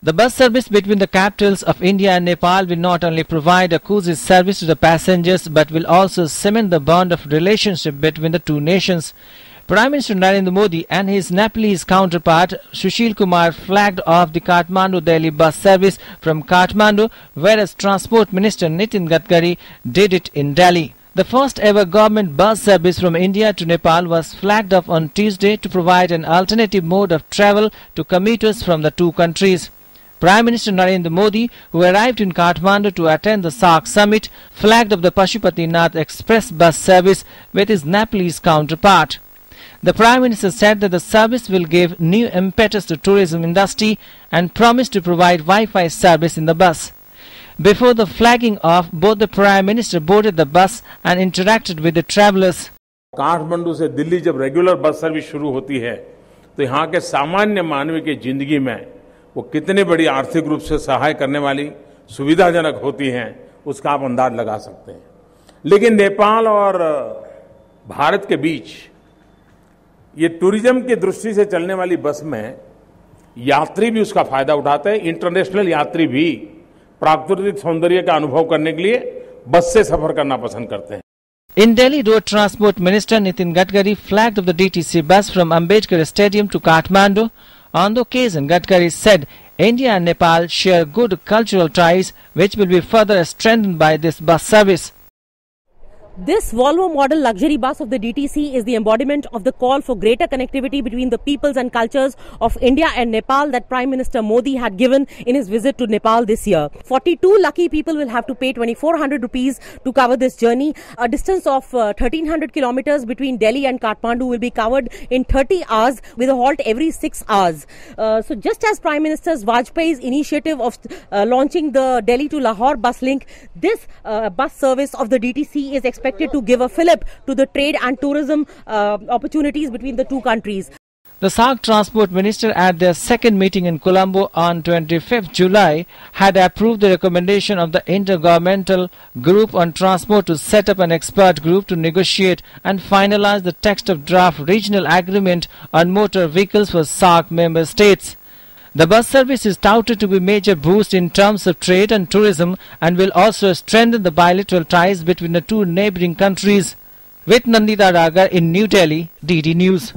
The bus service between the capitals of India and Nepal will not only provide a cozy service to the passengers but will also cement the bond of relationship between the two nations. Prime Minister Narendra Modi and his Nepalese counterpart Sushil Kumar flagged off the Kathmandu-Delhi bus service from Kathmandu, whereas Transport Minister Nitin Gadkari did it in Delhi. The first ever government bus service from India to Nepal was flagged off on Tuesday to provide an alternative mode of travel to commuters from the two countries. Prime Minister Narendra Modi, who arrived in Kathmandu to attend the SAARC summit, flagged off the Pashupatinath Express bus service with his Nepalese counterpart. The Prime Minister said that the service will give new impetus to tourism industry and promised to provide Wi-Fi service in the bus. Before the flagging off, both the Prime Minister boarded the bus and interacted with the travellers. Kathmandu से दिल्ली जब regular bus service शुरू होती है तो यहाँ के सामान्य मानव की जिंदगी में वो कितनी बड़ी आर्थिक रूप से सहाय करने वाली सुविधाजनक होती हैं उसका आप अंदाज लगा सकते हैं। लेकिन नेपाल और भारत के बीच ये टूरिज्म की दृष्टि से चलने वाली बस में यात्री भी उसका फायदा उठाते हैं। इंटरनेशनल यात्री भी प्राकृतिक सौंदर्य का अनुभव करने के लिए बस से सफर करना पसंद करते हैं। In Delhi, Road Transport Minister Nitin Gadkari flagged off the DTC bus from Ambedkar Stadium to Kathmandu. On the occasion, Gadkari said India and Nepal share good cultural ties which will be further strengthened by this bus service. This Volvo model luxury bus of the DTC is the embodiment of the call for greater connectivity between the peoples and cultures of India and Nepal that Prime Minister Modi had given in his visit to Nepal this year. 42 lucky people will have to pay 2,400 rupees to cover this journey. A distance of 1,300 kilometers between Delhi and Kathmandu will be covered in 30 hours with a halt every 6 hours. So just as Prime Minister Vajpayee's initiative of launching the Delhi to Lahore bus link, this bus service of the DTC is expected to give a fillip to the trade and tourism opportunities between the two countries. The SAARC Transport Minister at their second meeting in Colombo on 25th July had approved the recommendation of the Intergovernmental Group on Transport to set up an expert group to negotiate and finalize the text of draft regional agreement on motor vehicles for SAARC member states. The bus service is touted to be a major boost in terms of trade and tourism and will also strengthen the bilateral ties between the two neighbouring countries. With Nandita Ragar in New Delhi, DD News.